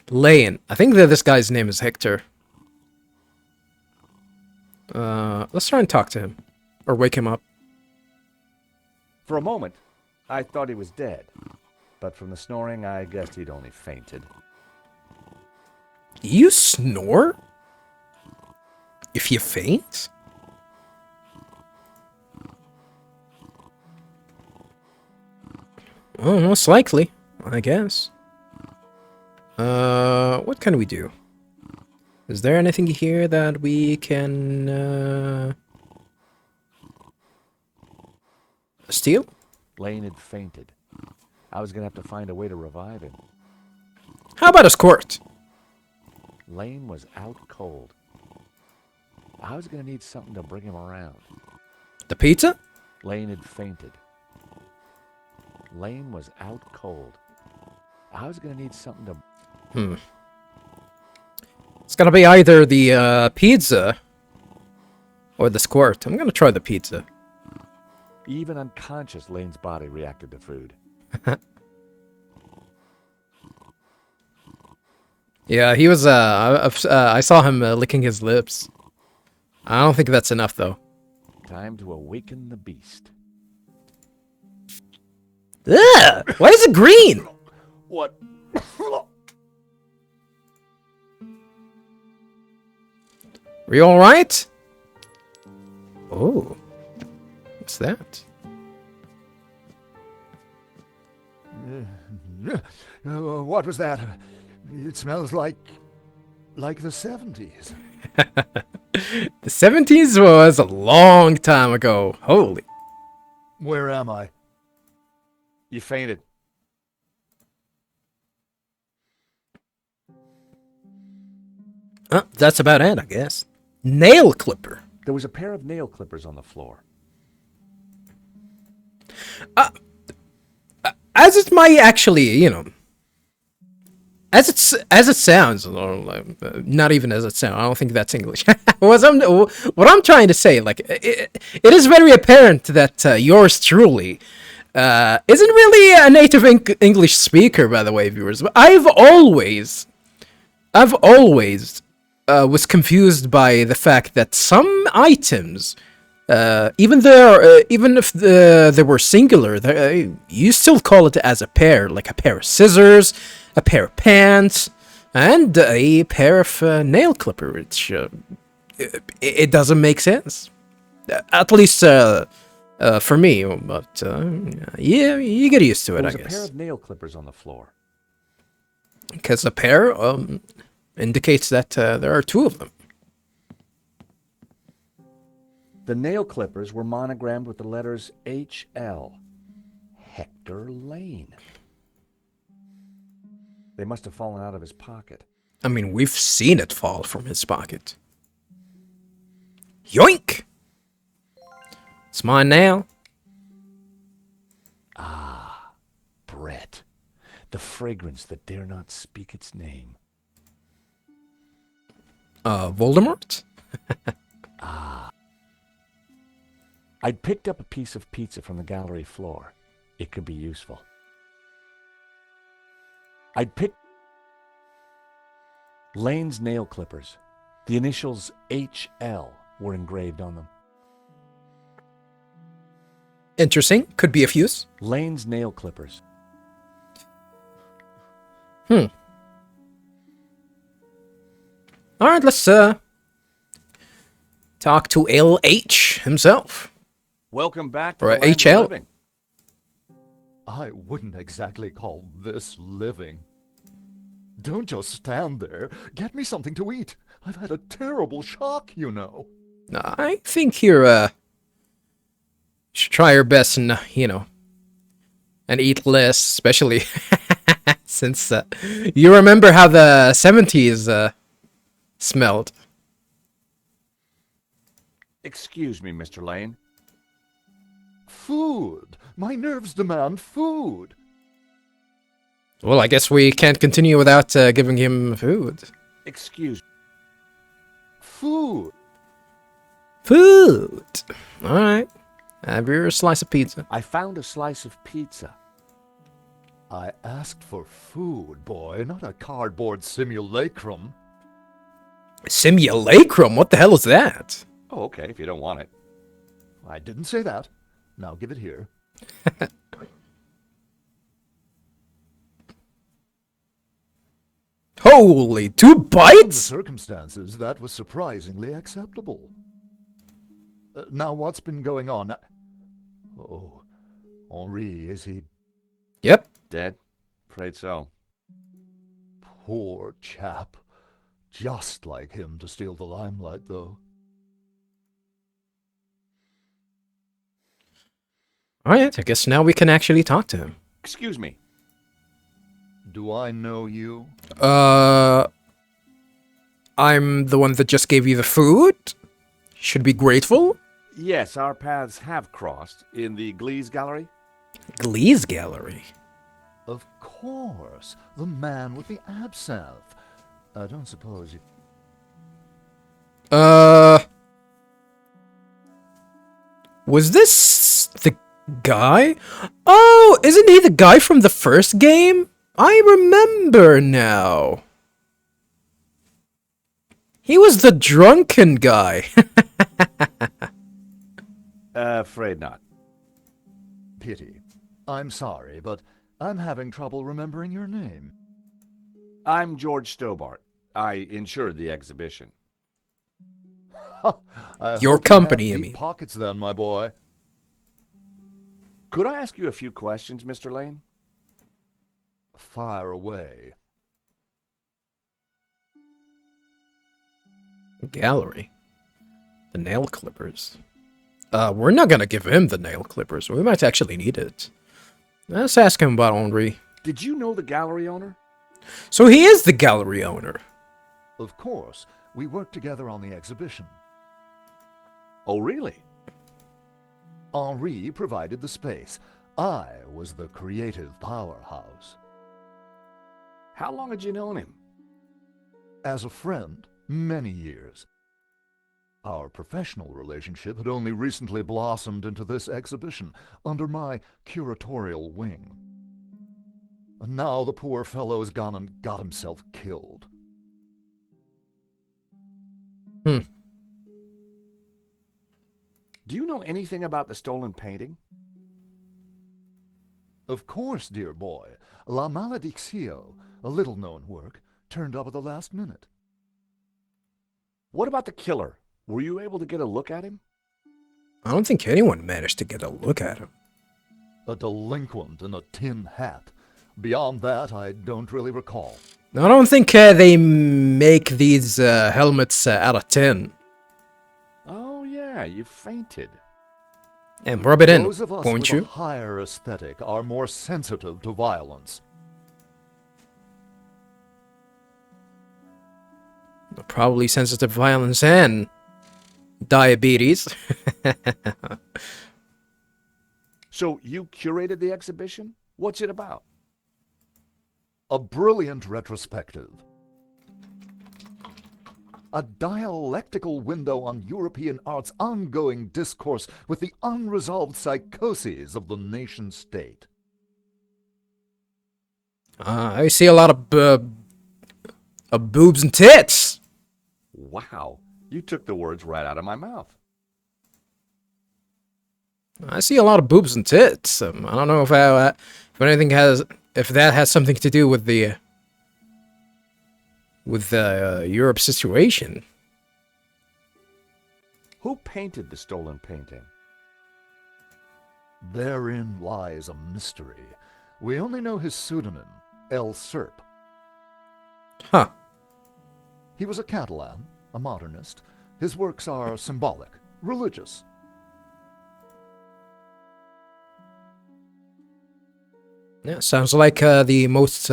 Lane. I think that this guy's name is Hector. Let's try and talk to him. Or wake him up. For a moment, I thought he was dead. But from the snoring, I guessed he'd only fainted. You snore? If you faint? Well, most likely, I guess. What can we do? Is there anything here that we can, steal? Lane had fainted. I was gonna have to find a way to revive him. How about a squirt? Lane was out cold. I was gonna need something to bring him around. The pizza? Lane had fainted. Lane was out cold. I was gonna need something to... It's gonna be either the, pizza or the squirt. I'm gonna try the pizza. Even unconscious, Lane's body reacted to food. Yeah, he was, I saw him licking his lips. I don't think that's enough, though. Time to awaken the beast. Ugh! Why is it green? What? Are you alright? Oh. What's that? What was that? It smells like the 70s. The 70s was a long time ago. Holy. Where am I? You fainted. That's about it, I guess. Nail clipper. There was a pair of nail clippers on the floor. As it might actually, you know, as it sounds, or not even as it sounds. I don't think that's English. what I'm trying to say, like, it is very apparent that yours truly isn't really a native English speaker, by the way, viewers. But I've always was confused by the fact that some items, even if they were singular, you still call it as a pair, like a pair of scissors, a pair of pants, and a pair of nail clipper. Which it doesn't make sense, at least for me. But yeah, you get used to it, I guess. There was a pair of nail clippers on the floor. Because a pair indicates that there are two of them. The nail clippers were monogrammed with the letters HL. Hector Lane. They must have fallen out of his pocket. I mean, we've seen it fall from his pocket. Yoink! It's mine now. Ah, Brett. The fragrance that dare not speak its name. Voldemort? I'd picked up a piece of pizza from the gallery floor. It could be useful. I'd picked Lane's nail clippers. The initials HL were engraved on them. Interesting. Could be a fuse. Lane's nail clippers. Alright, let's talk to LH himself. Welcome back to Or the land of HL. living. I wouldn't exactly call this living. Don't just stand there. Get me something to eat. I've had a terrible shock, you know. I think you're should try your best and and eat less, especially since you remember how the 70s smelled. Excuse me, Mr. Lane. Food. My nerves demand food. Well, I guess we can't continue without giving him food. Excuse me. Food. Food. All right. Have your slice of pizza. I found a slice of pizza. I asked for food, boy, not a cardboard simulacrum. Simulacrum? What the hell is that? Oh, okay, if you don't want it. I didn't say that. Now give it here. Holy, 2 Under the bites? circumstances, that was surprisingly acceptable. Now, what's been going on? Oh, Henri, is he... Yep. Dead? Afraid so. Poor chap. Just like him to steal the limelight, though. Alright, I guess now we can actually talk to him. Excuse me. Do I know you? I'm the one that just gave you the food? Should be grateful? Yes, our paths have crossed in the Glee's Gallery. Glee's Gallery. Of course. The man with the absinthe. I don't suppose you... Was this the guy? Oh, isn't he the guy from the first game? I remember now. He was the drunken guy. Afraid not. Pity. I'm sorry, but I'm having trouble remembering your name. I'm George Stobart. I insured the exhibition. Your hope company, you I have mean. deep pockets then, my boy. Could I ask you a few questions, Mr. Lane? Fire away. Gallery. The nail clippers. We're not gonna give him the nail clippers. We might actually need it. Let's ask him about Henri. Did you know the gallery owner? So he is the gallery owner. Of course, we worked together on the exhibition. Oh, really? Henri provided the space. I was the creative powerhouse. How long had you known him? As a friend, many years. Our professional relationship had only recently blossomed into this exhibition, under my curatorial wing. And now the poor fellow's gone and got himself killed. Hmm. Do you know anything about the stolen painting? Of course, dear boy. La Maledictio, a little-known work, turned up at the last minute. What about the killer? Were you able to get a look at him? I don't think anyone managed to get a look at him. A delinquent in a tin hat. Beyond that, I don't really recall. I don't think they make these helmets out of tin. Oh, yeah, you fainted. And rub it in, Those of us won't with you? a higher aesthetic are more sensitive to violence. Probably sensitive violence and diabetes. So you curated the exhibition? What's it about? A brilliant retrospective. A dialectical window on European art's ongoing discourse with the unresolved psychoses of the nation-state. I see a lot of boobs and tits. Wow, you took the words right out of my mouth. I see a lot of boobs and tits. I don't know if that has something to do with the Europe situation. Who painted the stolen painting? Therein lies a mystery. We only know his pseudonym, El Serp. Huh. He was a Catalan, a modernist. His works are symbolic, religious. Yeah, sounds like the most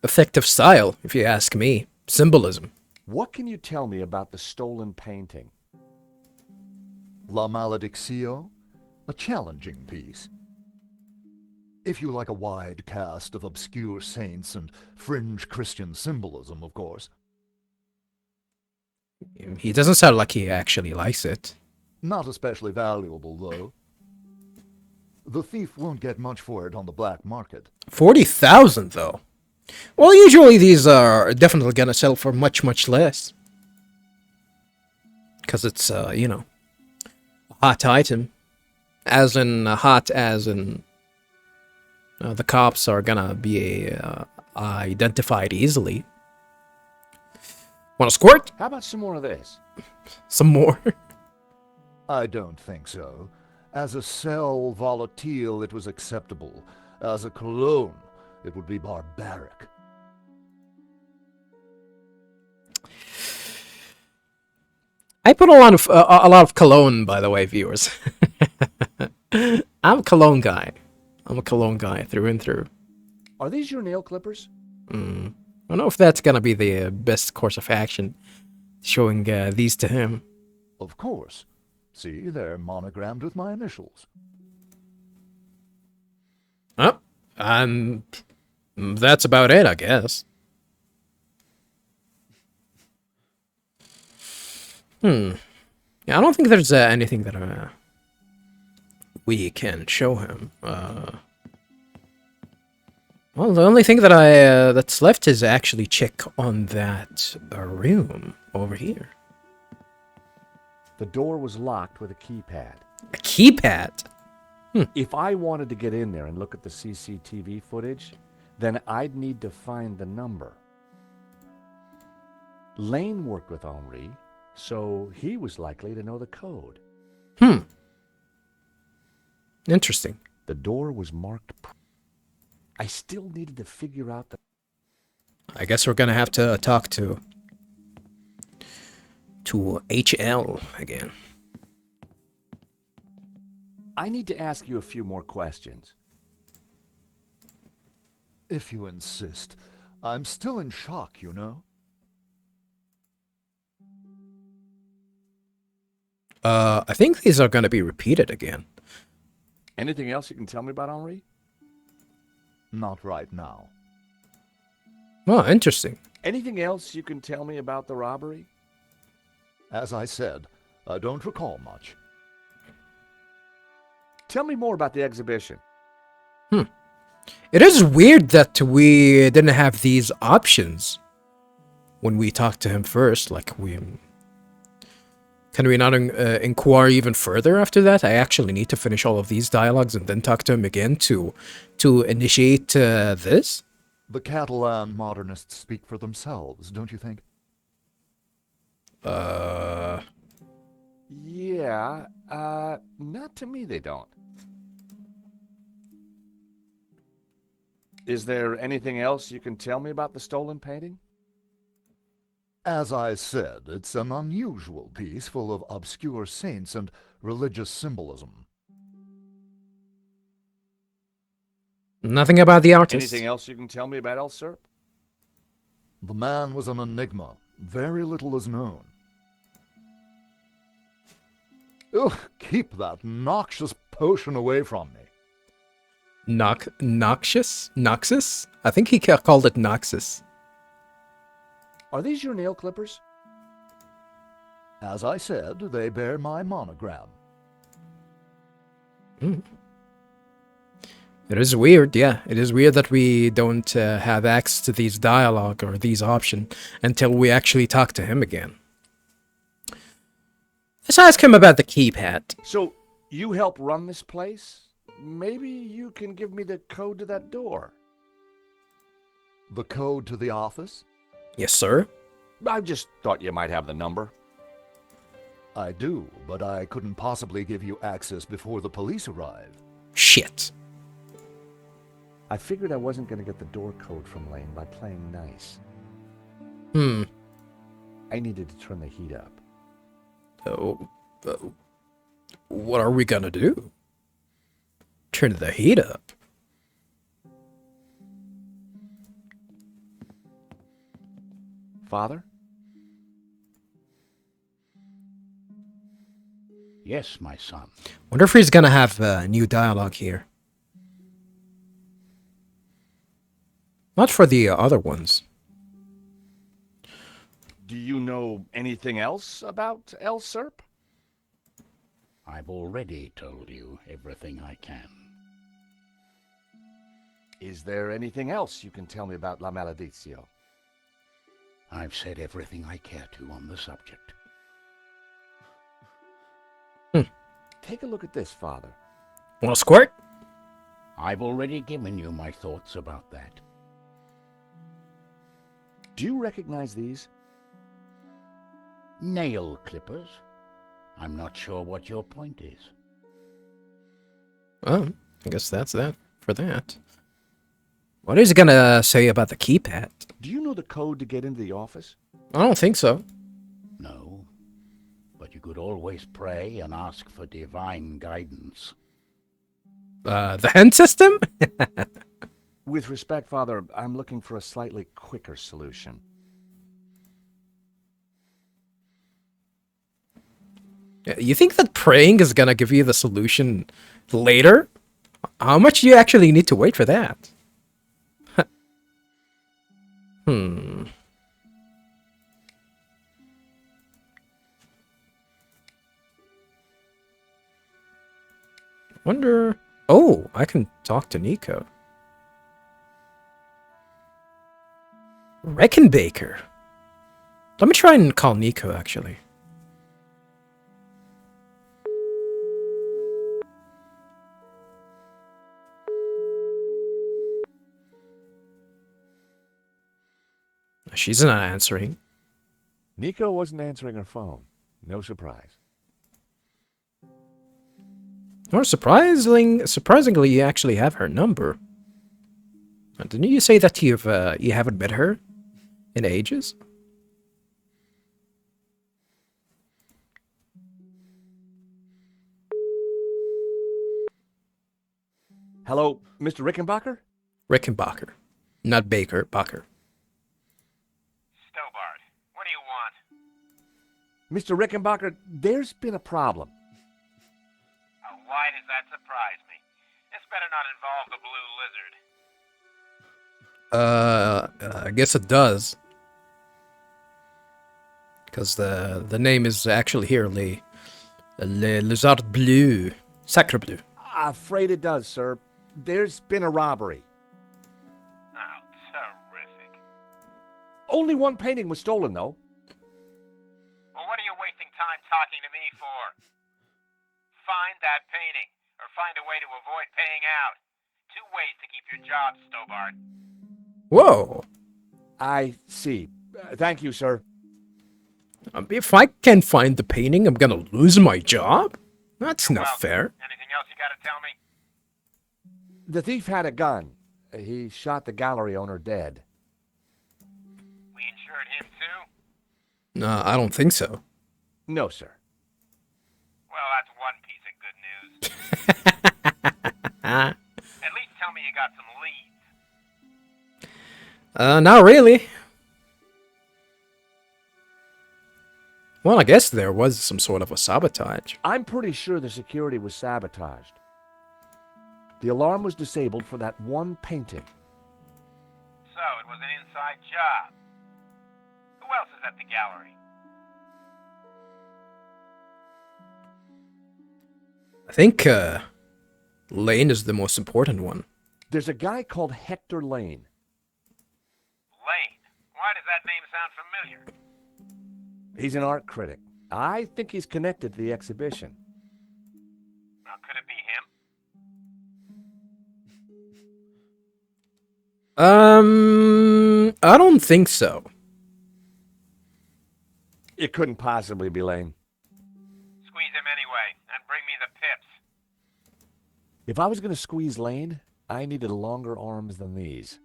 effective style, if you ask me. Symbolism. What can you tell me about the stolen painting? La Maledictio, a challenging piece. If you like a wide cast of obscure saints and fringe Christian symbolism, of course. He doesn't sound like he actually likes it. Not especially valuable, though. The thief won't get much for it on the black market. 40,000 though. Well, usually these are definitely gonna sell for much, much less. Because it's, you know, a hot item. As in, hot as in, the cops are gonna be identified easily. Want a squirt? How about some more of this? Some more? I don't think so. As a sel volatile, it was acceptable. As a cologne, it would be barbaric. I put a lot of cologne, by the way, viewers. I'm a cologne guy. I'm a cologne guy through and through. Are these your nail clippers? I don't know if that's gonna be the best course of action, showing these to him. Of course. See, they're monogrammed with my initials. Oh, and that's about it, I guess. Yeah, I don't think there's anything that we can show him. Well, the only thing that that's left is actually check on that room over here. The door was locked with a keypad. A keypad? If I wanted to get in there and look at the CCTV footage, then I'd need to find the number. Lane worked with Henri, so he was likely to know the code. Interesting. The door was marked. I still needed to figure out the... I guess we're gonna have to talk to HL again. I need to ask you a few more questions. If you insist. I'm still in shock, you know. I think these are gonna be repeated again. Anything else you can tell me about Henri? Not right now. Oh, interesting. Anything else you can tell me about the robbery? As I said, I don't recall much. Tell me more about the exhibition. It is weird that we didn't have these options when we talked to him first. Like, can we not inquire even further after that? I actually need to finish all of these dialogues and then talk to him again to initiate this? The Catalan modernists speak for themselves, don't you think? Yeah, not to me they don't. Is there anything else you can tell me about the stolen painting? As I said, it's an unusual piece full of obscure saints and religious symbolism. Nothing about the artist. Anything else you can tell me about El Serp? The man was an enigma. Very little is known. Ugh, keep that noxious potion away from me. Noxious? Noxus? I think he called it Noxus. Are these your nail clippers? As I said, they bear my monogram. It is weird, yeah. It is weird that we don't have access to these dialogue or these options until we actually talk to him again. Let's ask him about the keypad. So, you help run this place? Maybe you can give me the code to that door. The code to the office? Yes, sir. I just thought you might have the number. I do, but I couldn't possibly give you access before the police arrive. Shit. I figured I wasn't going to get the door code from Lane by playing nice. I needed to turn the heat up. What are we gonna do? Turn the heat up. Father? Yes, my son. Wonder if he's gonna have new dialogue here. Not for the other ones. Do you know anything else about El Serp? I've already told you everything I can. Is there anything else you can tell me about La Maledizio? I've said everything I care to on the subject. Take a look at this, Father. Want to squirt? I've already given you my thoughts about that. Do you recognize these? Nail clippers? I'm not sure what your point is. Well, I guess that's that for that. What is he gonna say about the keypad? Do you know the code to get into the office? I don't think so. No, but you could always pray and ask for divine guidance. The hand system? With respect, Father, I'm looking for a slightly quicker solution. You think that praying is gonna give you the solution later? How much do you actually need to wait for that? Wonder... Oh, I can talk to Nico. Reckenbaker. Let me try and call Nico, actually. She's not answering. Nico wasn't answering her phone. No surprise. Or surprisingly, you actually have her number. Didn't you say that you haven't met her in ages? Hello, Mr. Rickenbacker? Rickenbacker. Not Baker, Bacher. Stobart, what do you want? Mr. Rickenbacker, there's been a problem. Why does that surprise me? This better not involve the Blue Lizard. I guess it does. Because the name is actually here, Le Lizard Bleu. Sacre Bleu. Afraid it does, sir. There's been a robbery. Oh, terrific. Only one painting was stolen, though. Well, what are you wasting time talking to me for? Find that painting, or find a way to avoid paying out. 2 ways to keep your job, Stobart. Whoa. I see. Thank you, sir. If I can't find the painting, I'm gonna lose my job? That's not fair. Anything else you gotta tell me? The thief had a gun. He shot the gallery owner dead. We insured him too? No, I don't think so. No, sir. Well, that's one piece of good news. At least tell me you got some leads. Not really. Well, I guess there was some sort of a sabotage. I'm pretty sure the security was sabotaged. The alarm was disabled for that one painting. So, it was an inside job. Who else is at the gallery? I think, Lane is the most important one. There's a guy called Hector Lane. Lane. Why does that name sound familiar? He's an art critic. I think he's connected to the exhibition. Now, could it be him? I don't think so. It couldn't possibly be Lane. Squeeze him anyway, and bring me the pips. If I was going to squeeze Lane, I needed longer arms than these.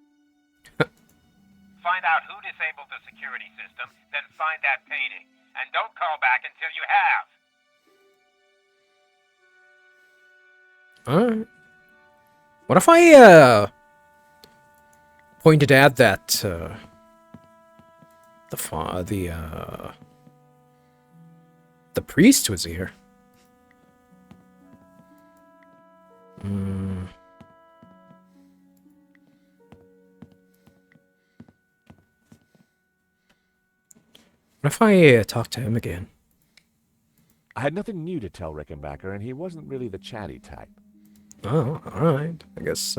Find out who disabled the security system, then find that painting. And don't call back until you have. Alright. What if I, pointed out that, the priest was here? What if I talk to him again? I had nothing new to tell Rickenbacker, and he wasn't really the chatty type. Oh, alright. I guess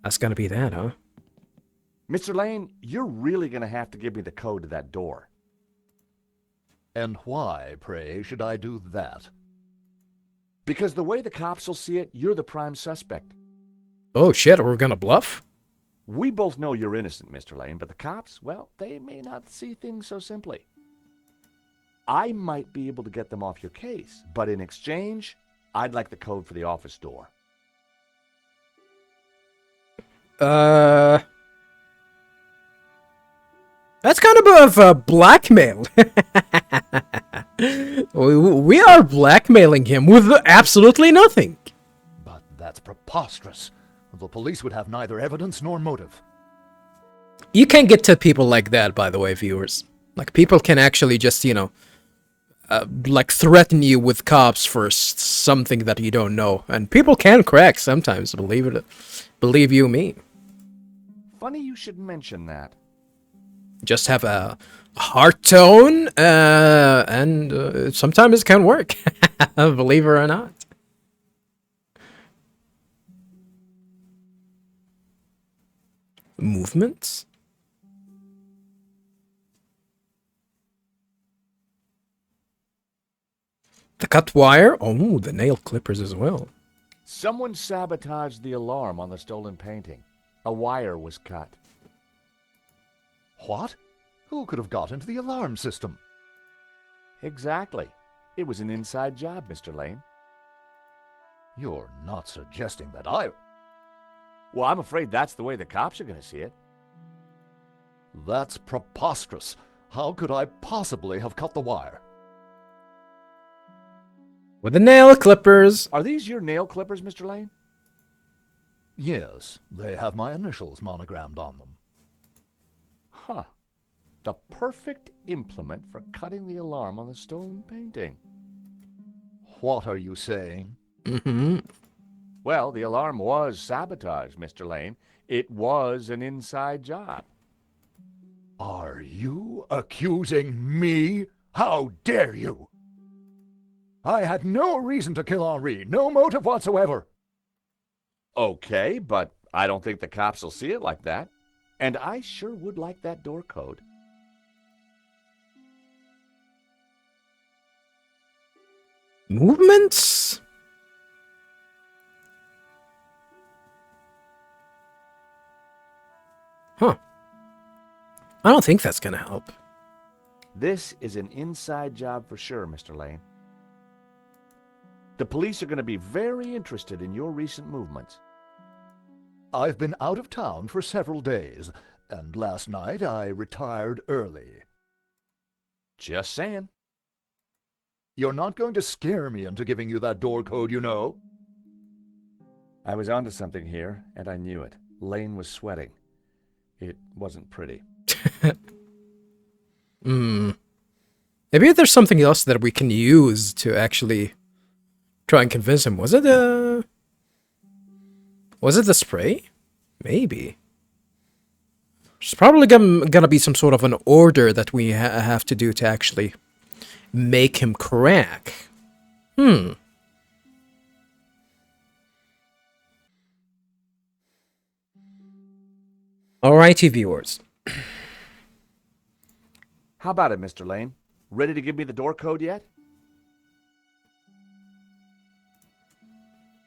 That's gonna be that, huh? Mr. Lane, you're really going to have to give me the code to that door. And why, pray, should I do that? Because the way the cops will see it, you're the prime suspect. Oh shit, we're gonna bluff? We both know you're innocent, Mr. Lane, but the cops, well, they may not see things so simply. I might be able to get them off your case, but in exchange, I'd like the code for the office door. That's kind of a blackmail. We are blackmailing him with absolutely nothing. But that's preposterous. The police would have neither evidence nor motive. You can get to people like that, by the way, viewers. Like, people can actually just, like, threaten you with cops for something that you don't know. And people can crack sometimes, believe you me. Funny you should mention that. Just have a heart tone, and sometimes it can work, believe it or not. Movements? The cut wire? Oh, the nail clippers as well. Someone sabotaged the alarm on the stolen painting. A wire was cut. What? Who could have got into the alarm system? Exactly. It was an inside job, Mr. Lane. You're not suggesting that I... Well, I'm afraid that's the way the cops are going to see it. That's preposterous. How could I possibly have cut the wire? With the nail clippers. Are these your nail clippers, Mr. Lane? Yes, they have my initials monogrammed on them. Huh. The perfect implement for cutting the alarm on the stolen painting. What are you saying? Mm-hmm. Well, the alarm was sabotaged, Mr. Lane. It was an inside job. Are you accusing me? How dare you? I had no reason to kill Henri, no motive whatsoever. Okay, but I don't think the cops will see it like that. And I sure would like that door code. Movements? Huh. I don't think that's gonna help. This is an inside job for sure, Mr. Lane. The police are going to be very interested in your recent movements. I've been out of town for several days, and last night I retired early. Just saying. You're not going to scare me into giving you that door code, you know. I was onto something here, and I knew it. Lane was sweating. It wasn't pretty. Maybe there's something else that we can use to actually try and convince him. Was it the spray? Maybe. There's probably gonna be some sort of an order that we have to do to actually make him crack. Alrighty, viewers. How about it, Mr. Lane? Ready to give me the door code yet?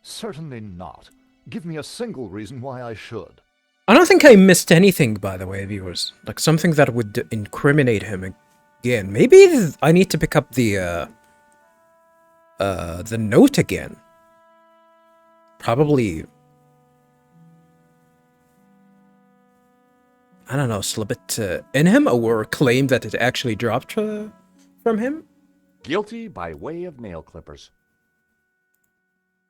Certainly not. Give me a single reason why I should. I don't think I missed anything, by the way, viewers. Like something that would incriminate him again. Maybe I need to pick up the note again. Probably, I don't know, slip it in him or claim that it actually dropped from him? Guilty by way of nail clippers.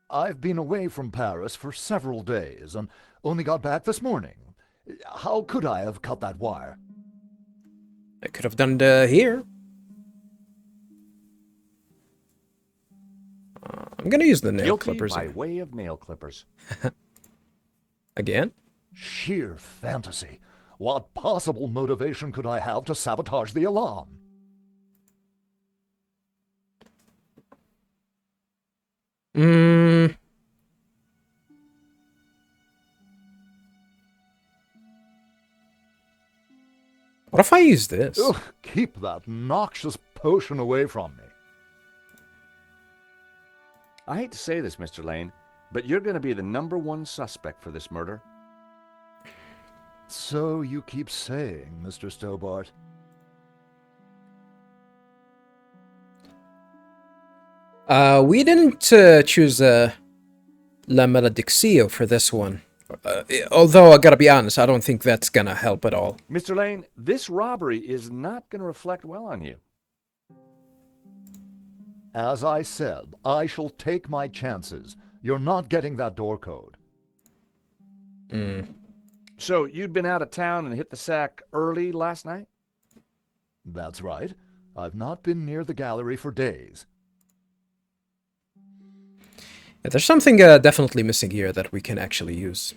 I've been away from Paris for several days and only got back this morning. How could I have cut that wire? I could have done it here. I'm gonna use the nail Guilty clippers by way of nail clippers. again. Sheer fantasy. What possible motivation could I have to sabotage the alarm? What if I use this? Ugh, keep that noxious potion away from me. I hate to say this, Mr. Lane, but you're going to be the #1 suspect for this murder. So you keep saying, Mr. Stobart. We didn't choose La Malediccio for this one. Although, I gotta be honest, I don't think that's gonna help at all. Mr. Lane, this robbery is not going to reflect well on you. As I said, I shall take my chances. You're not getting that door code. So you'd been out of town and hit the sack early last night? That's right. I've not been near the gallery for days. Yeah, there's something definitely missing here that we can actually use.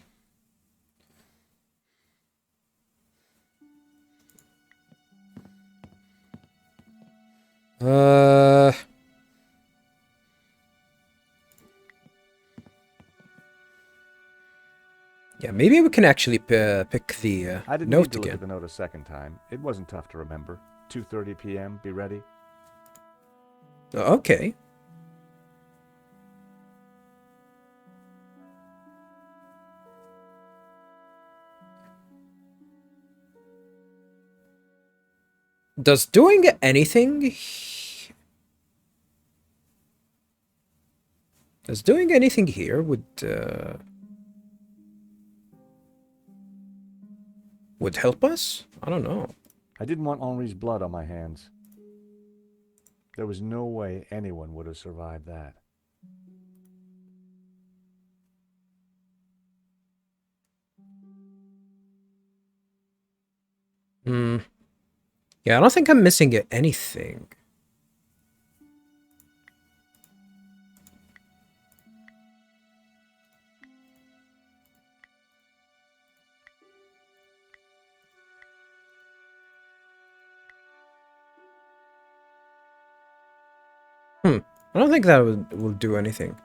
Yeah, maybe we can actually pick the I didn't note need to look again. at the note a second time. It wasn't tough to remember. 2:30 p.m., be ready. Okay. Does doing anything... Does doing anything here would help us? I don't know. I didn't want Henri's blood on my hands. There was no way anyone would have survived that. Yeah, I don't think I'm missing anything. I don't think that will do anything.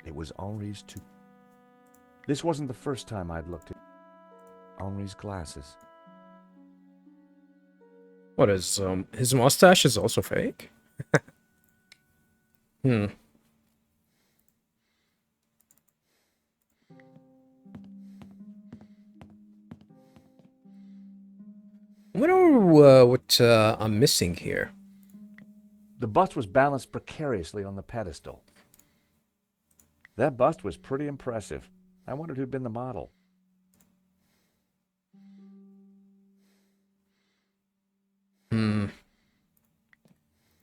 It was Henri's too. This wasn't the first time I'd looked at Henri's glasses. What is, his mustache is also fake? I wonder what I'm missing here. The bust was balanced precariously on the pedestal. That bust was pretty impressive. I wondered who'd been the model.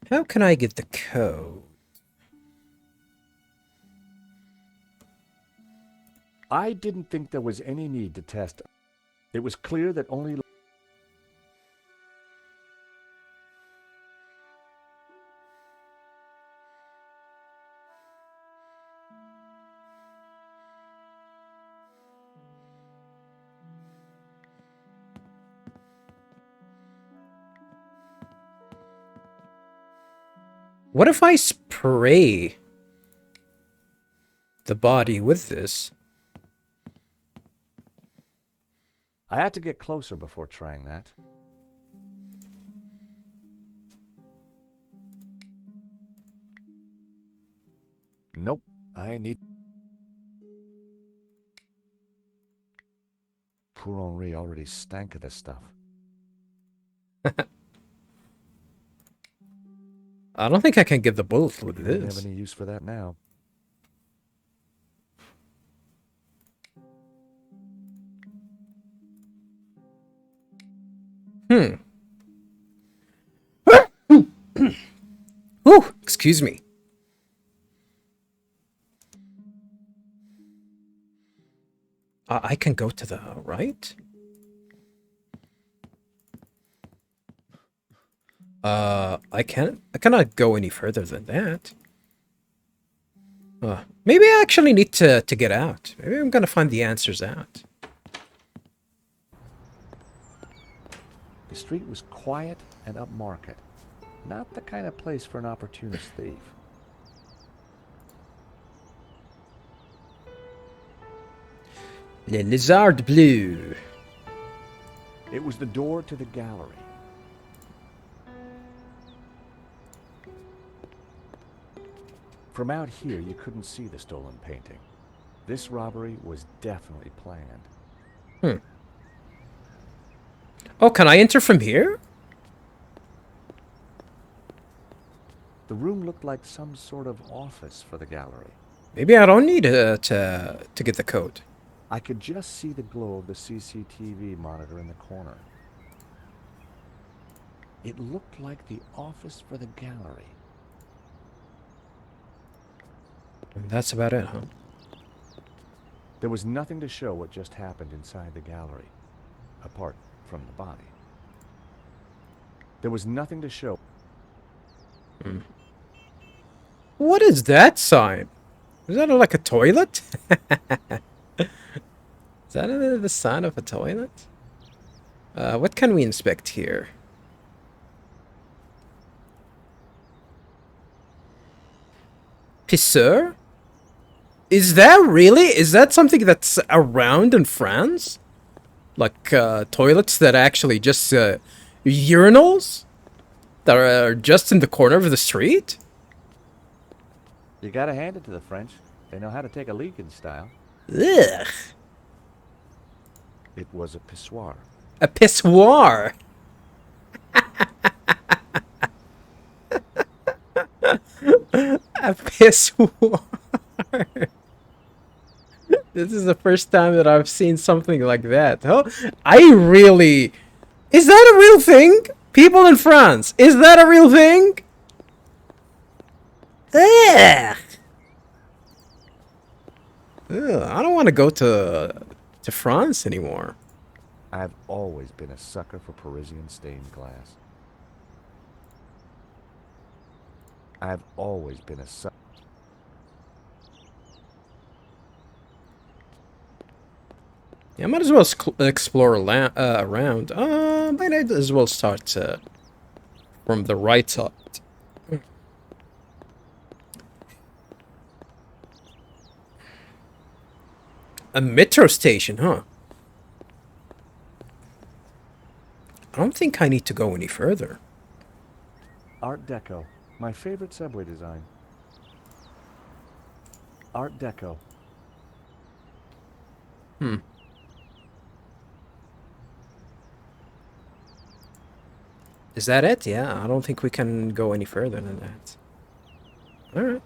How can I get the code? I didn't think there was any need to test. It was clear that only... What if I spray the body with this? I had to get closer before trying that. Nope, I need... Poor Henri already stank of this stuff. I don't think I can get the bullet with You wouldn't this. have any use for that now. Ooh, excuse me. I can go to the right? I cannot go any further than that. Maybe I actually need to get out. Maybe I'm gonna find the answers out. The street was quiet and upmarket. Not the kind of place for an opportunist thief. Le Lizard Bleu. It was the door to the gallery. From out here, you couldn't see the stolen painting. This robbery was definitely planned. Oh, can I enter from here? The room looked like some sort of office for the gallery. Maybe I don't need to get the code. I could just see the glow of the CCTV monitor in the corner. It looked like the office for the gallery. And that's about it, huh? There was nothing to show what just happened inside the gallery, apart from the body. There was nothing to show. What is that sign? Is that like a toilet? Is that the sign of a toilet? What can we inspect here? Pisseur? Is that something that's around in France? Like toilets that are actually just urinals that are just in the corner of the street? You gotta hand it to the French. They know how to take a leak in style. Ugh. It was a pissoir. A pissoir. A pissoir. This is the first time that I've seen something like that. Oh, Is that a real thing? People in France, is that a real thing? Ugh. Ugh, I don't want to go to France anymore. I've always been a sucker for Parisian stained glass. I've always been a sucker. Yeah, I might as well explore around. Might as well start from the right side. A metro station, huh? I don't think I need to go any further. Art Deco, my favorite subway design. Art Deco. Is that it? Yeah, I don't think we can go any further than that. Alright.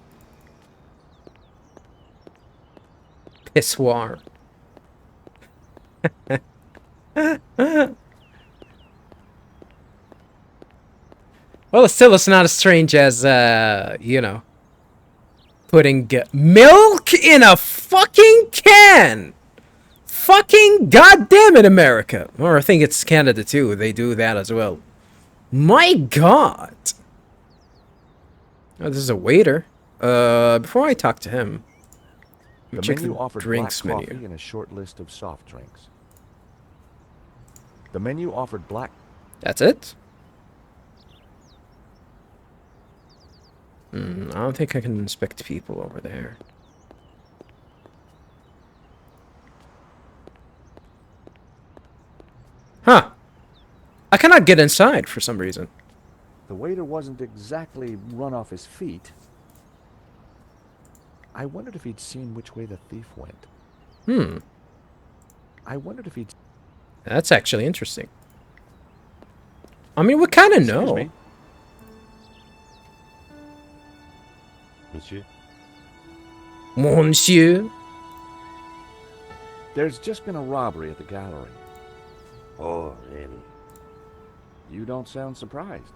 Pissoir. Well, it's not as strange as, you know, putting milk in a fucking can! Fucking goddamn it, America! Or I think it's Canada too, they do that as well. My god! Oh, this is a waiter. Before I talk to him, The check menu the offered drinks black menu. coffee and a short list of soft drinks. The menu offered black. That's it? I don't think I can inspect people over there. Huh. I cannot get inside for some reason. The waiter wasn't exactly run off his feet. I wondered if he'd seen which way the thief went. I wondered if he'd... That's actually interesting. I mean, we kind of Excuse know. me? Monsieur? Monsieur. There's just been a robbery at the gallery. Oh, really? You don't sound surprised.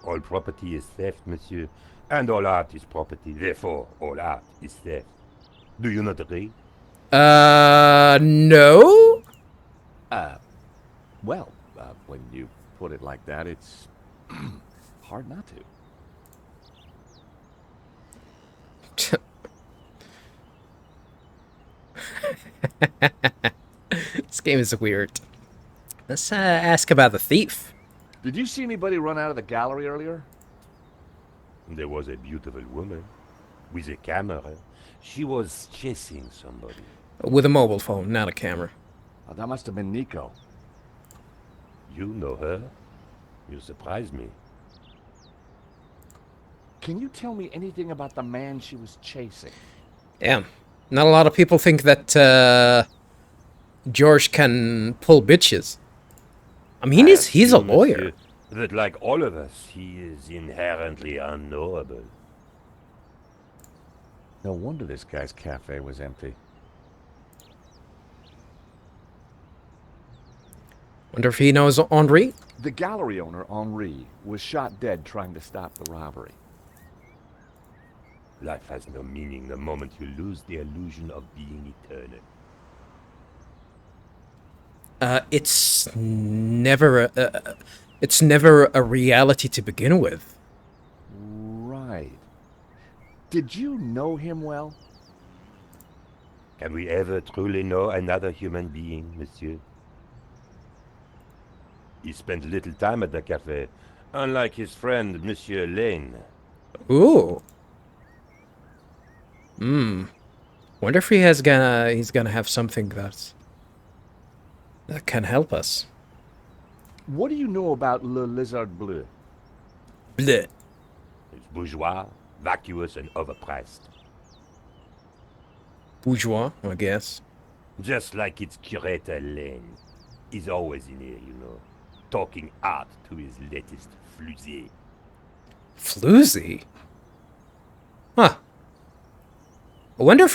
All property is theft, monsieur. And all art is property. Therefore, all art is theft. Do you not agree? No? Well, when you put it like that, it's hard not to. This game is weird. Let's ask about the thief. Did you see anybody run out of the gallery earlier? There was a beautiful woman with a camera. She was chasing somebody. With a mobile phone, not a camera. Oh, that must have been Nico. You know her? You surprise me. Can you tell me anything about the man she was chasing? Yeah. Not a lot of people think that George can pull bitches. I mean, I he's a assume, lawyer. monsieur, that like all of us, he is inherently unknowable. No wonder this guy's cafe was empty. Wonder if he knows Henri? The gallery owner, Henri, was shot dead trying to stop the robbery. Life has no meaning the moment you lose the illusion of being eternal. It's never a reality to begin with. Right. Did you know him well? Can we ever truly know another human being, monsieur? He spent little time at the cafe, unlike his friend, Monsieur Lane. Ooh. Wonder if he's gonna have something that can help us. What do you know about Le Lizard Bleu? Bleh. He's bourgeois, vacuous, and overpriced. Bourgeois, I guess. Just like its curator Lane. He's always in here, you know, talking art to his latest flusée. Floozy? Huh. I wonder if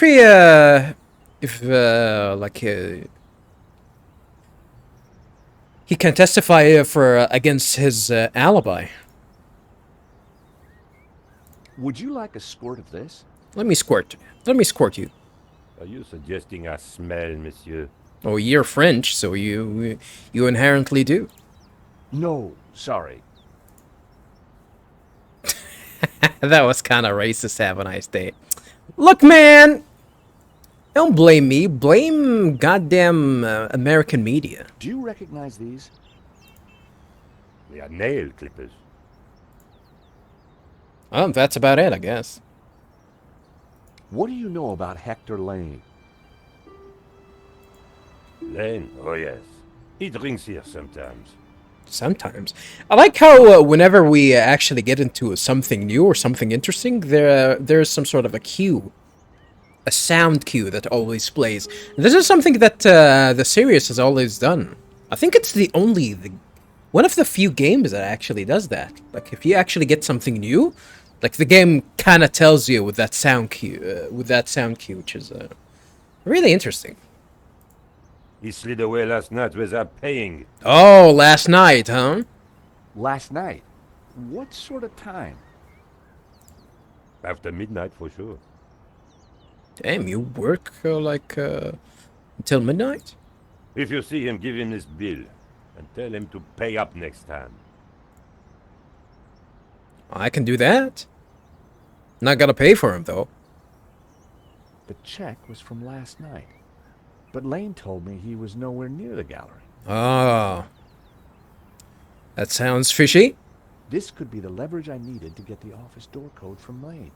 he can testify for against his alibi. Would you like a squirt of this? Let me squirt you. Are you suggesting I smell, monsieur? Oh, you're French, so you inherently do. No, sorry. That was kind of racist. Have a nice day. Look, man! Don't blame me. Blame goddamn American media. Do you recognize these? They are nail clippers. Oh, that's about it, I guess. What do you know about Hector Lane? Lane? Oh yes. He drinks here sometimes. Sometimes. I like how whenever we actually get into something new or something interesting, there's some sort of a cue. A sound cue that always plays. This is something that the series has always done. I think it's one of the few games that actually does that. Like, if you actually get something new, like, the game kind of tells you with that sound cue, which is really interesting. He slid away last night without paying. Oh, last night, huh? Last night. What sort of time? After midnight, for sure. Damn, you work until midnight? If you see him, give him this bill. And tell him to pay up next time. I can do that. Not gonna pay for him, though. The check was from last night. But Lane told me he was nowhere near the gallery. Oh. That sounds fishy. This could be the leverage I needed to get the office door code from Lane.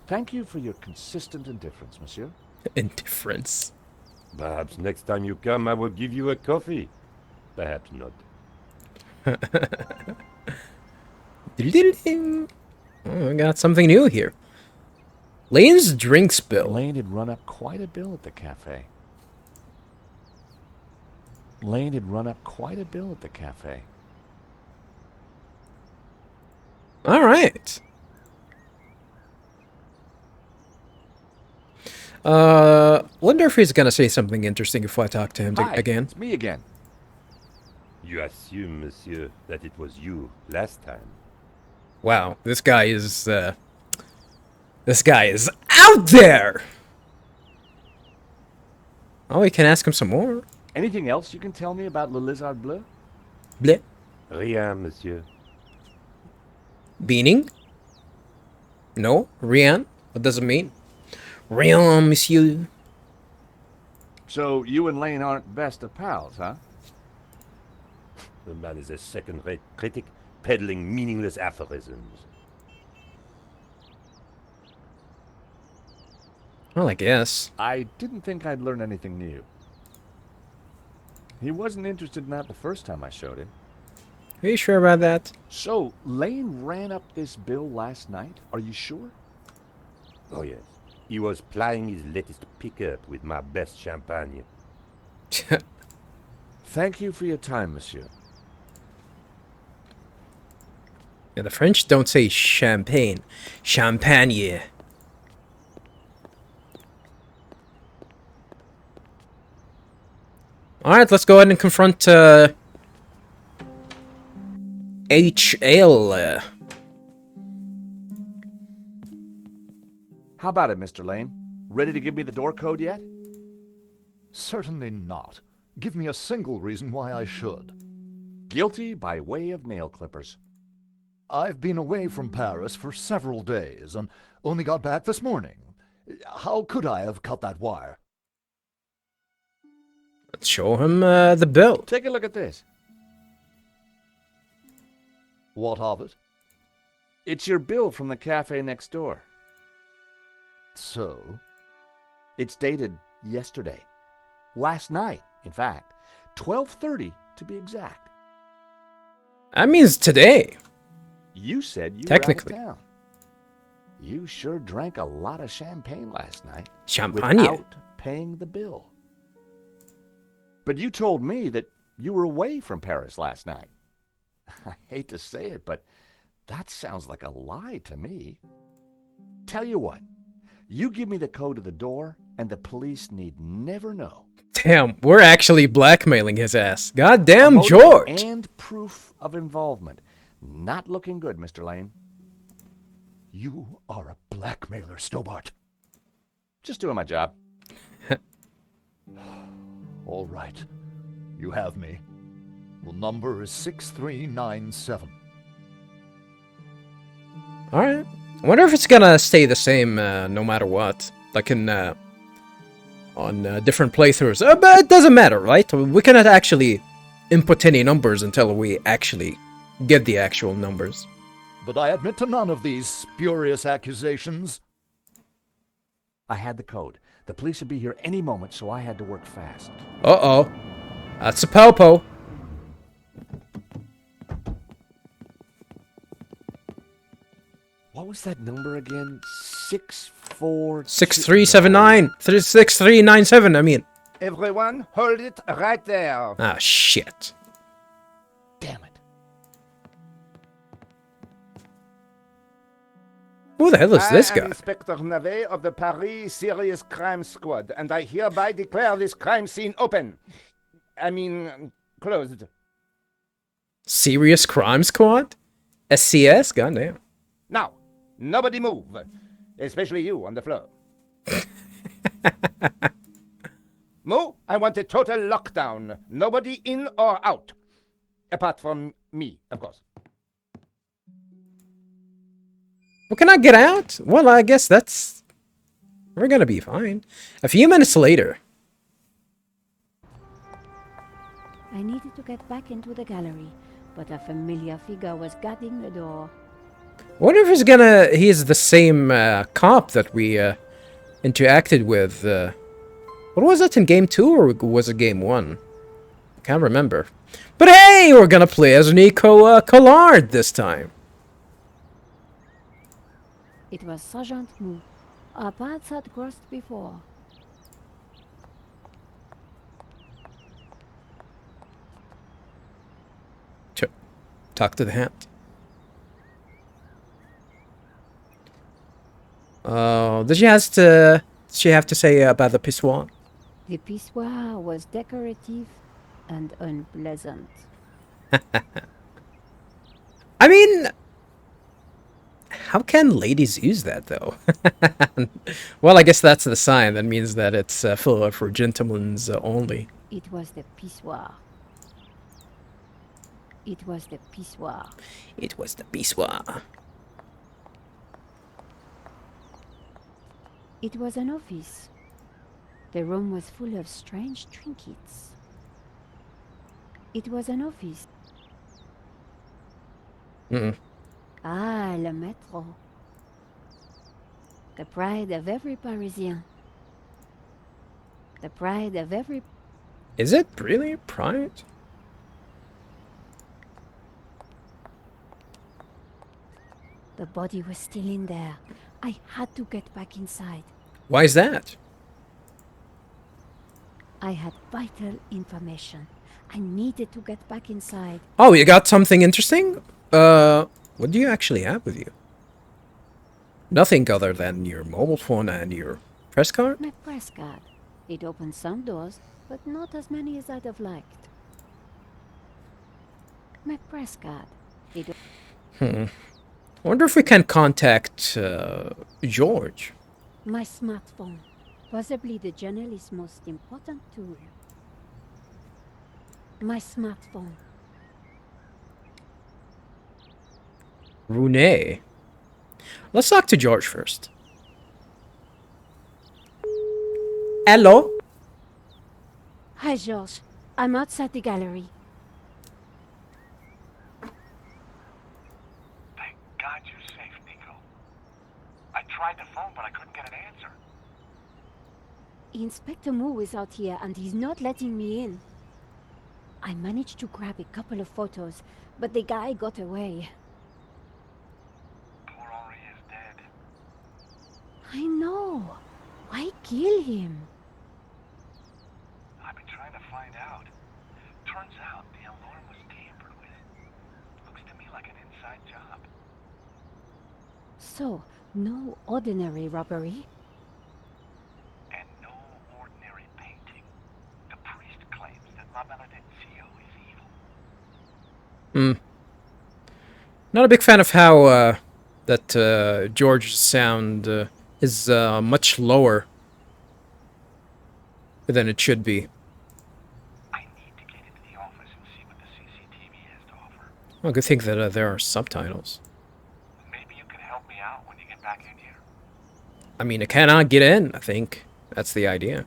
Thank you for your consistent indifference, monsieur. Indifference. Perhaps next time you come, I will give you a coffee. Perhaps not. Oh, I got something new here. Lane's drinks bill. Lane had run up quite a bill at the cafe. Lane had run up quite a bill at the cafe. All right. Wonder if he's gonna say something interesting if I talk to him Hi, again. it's me again. You assume, monsieur, that it was you last time. Wow, this guy is out there. Oh, we can ask him some more. Anything else you can tell me about Le Lizard Bleu? Bleh. Rien, monsieur. Beaning? No, rien. What does it mean? Rien, monsieur. So you and Lane aren't best of pals, huh? The man is a second-rate critic, peddling meaningless aphorisms. Well, I guess. I didn't think I'd learn anything new. He wasn't interested in that the first time I showed him. Are you sure about that? So, Lane ran up this bill last night? Are you sure? Oh, yes. He was plying his latest pickup with my best champagne. Thank you for your time, monsieur. Yeah, the French don't say champagne. Champagne. Alright, let's go ahead and confront HL. How about it, Mr. Lane? Ready to give me the door code yet? Certainly not. Give me a single reason why I should. Guilty by way of nail clippers. I've been away from Paris for several days and only got back this morning. How could I have cut that wire? Let's show him the bill. Take a look at this. What of it? It's your bill from the cafe next door. So? It's dated yesterday. Last night, in fact. 12:30 to be exact. That means today. You said you Technically. were out of town. You sure drank a lot of champagne last night. Champagne. Without paying the bill. But you told me that you were away from Paris last night. I hate to say it, but that sounds like a lie to me. Tell you what, you give me the code to the door, and the police need never know. Damn, we're actually blackmailing his ass. Goddamn, Motive George. And proof of involvement. Not looking good, Mr. Lane. You are a blackmailer, Stobart. Just doing my job. All right. You have me. The number is 6397. Alright. I wonder if it's gonna stay the same no matter what. Like in on different playthroughs. But it doesn't matter, right? We cannot actually input any numbers until we actually get the actual numbers. But I admit to none of these spurious accusations. I had the code. The police would be here any moment, so I had to work fast. Uh-oh. That's a popo. What was that number again? 642... 6379. 6397, I mean. Everyone, hold it right there. Ah, shit. Damn it. Who the hell is this I guy? am Inspector Navet of the Paris Serious Crime Squad, and I hereby declare this crime scene open. I mean, closed. Serious Crime Squad? SCS? Goddamn. Now, nobody move, especially you on the floor. Mo, I want a total lockdown. Nobody in or out. Apart from me, of course. Well, can I get out? Well, I guess that's... We're gonna be fine. A few minutes later. I needed to get back into the gallery, but a familiar figure was guarding the door. I wonder if he's the same cop that we interacted with. What was it in game 2 or was it game 1? I can't remember. But hey, we're gonna play as Nico Collard this time. It was Sergeant Mou. Our paths had crossed before. Talk to the hand. Oh, did she have to say about the pissoir? The pissoir was decorative and unpleasant. I mean, how can ladies use that, though? Well, I guess that's the sign. That means that it's for gentlemen's only. It was the pissoir. It was the pissoir. It was the pissoir. It was an office. The room was full of strange trinkets. It was an office. Ah, le métro. The pride of every Parisien. The pride of every... Is it really pride? The body was still in there. I had to get back inside. Why is that? I had vital information. I needed to get back inside. Oh, you got something interesting? What do you actually have with you? Nothing other than your mobile phone and your press card? My press card. It opened some doors, but not as many as I'd have liked. My press card. It... I wonder if we can contact, George. My smartphone. Possibly the journalist's most important tool. My smartphone. Rune. Let's talk to George first. Hello? Hi, George. I'm outside the gallery. Thank God you're safe, Nico. I tried the phone, but I couldn't get an answer. Inspector Moo is out here and he's not letting me in. I managed to grab a couple of photos, but the guy got away. Poor Henri is dead. I know. Why kill him? I've been trying to find out. Turns out the alarm was tampered with. Looks to me like an inside job. So, no ordinary robbery? And no ordinary painting. The priest claims that La Benedictio is evil. Not a big fan of how, that, George's sound, is, much lower than it should be. I need to get into the office and see what the CCTV has to offer. Well, good thing that, there are subtitles. Maybe you can help me out when you get back in here. I mean, I cannot get in, I think. That's the idea.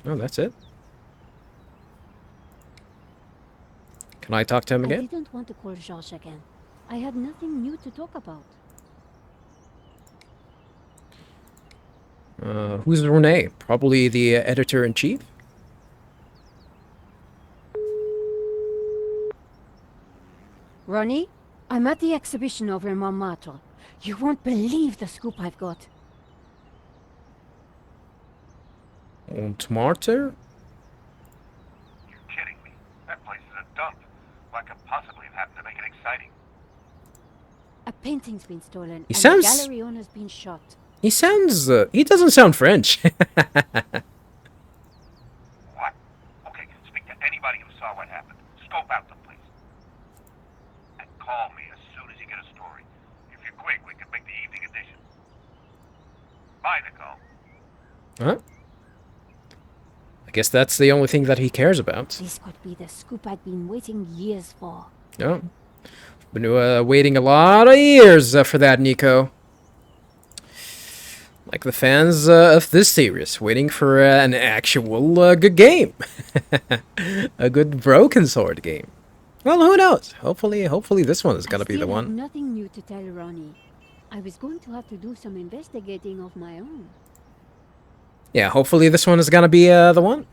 Oh, that's it. Can I talk to him I again? didn't want to call Georges again. I had nothing new to talk about. Who's Rene? Probably the editor-in-chief? Ronnie, I'm at the exhibition over in Montmartre. You won't believe the scoop I've got. Montmartre? You're kidding me. That place is a dump. What could possibly have happened to make it exciting? A painting's been stolen, He and sounds- the gallery owner's been shot. He sounds, he doesn't sound French. What? Okay, speak to anybody who saw what happened. Scope out the place. And call me as soon as you get a story. If you're quick, we can make the evening edition. Bye, Nicole. Huh? I guess that's the only thing that he cares about. This could be the scoop I'd been waiting years for. No. Been waiting a lot of years for that, Nico. Like the fans of this series, waiting for an actual good game. A good broken sword game. Well, who knows? Hopefully this one is gonna be the I still have one. nothing new to tell Ronnie. I was going to have to do some investigating of my own. Yeah, hopefully this one is gonna be the one.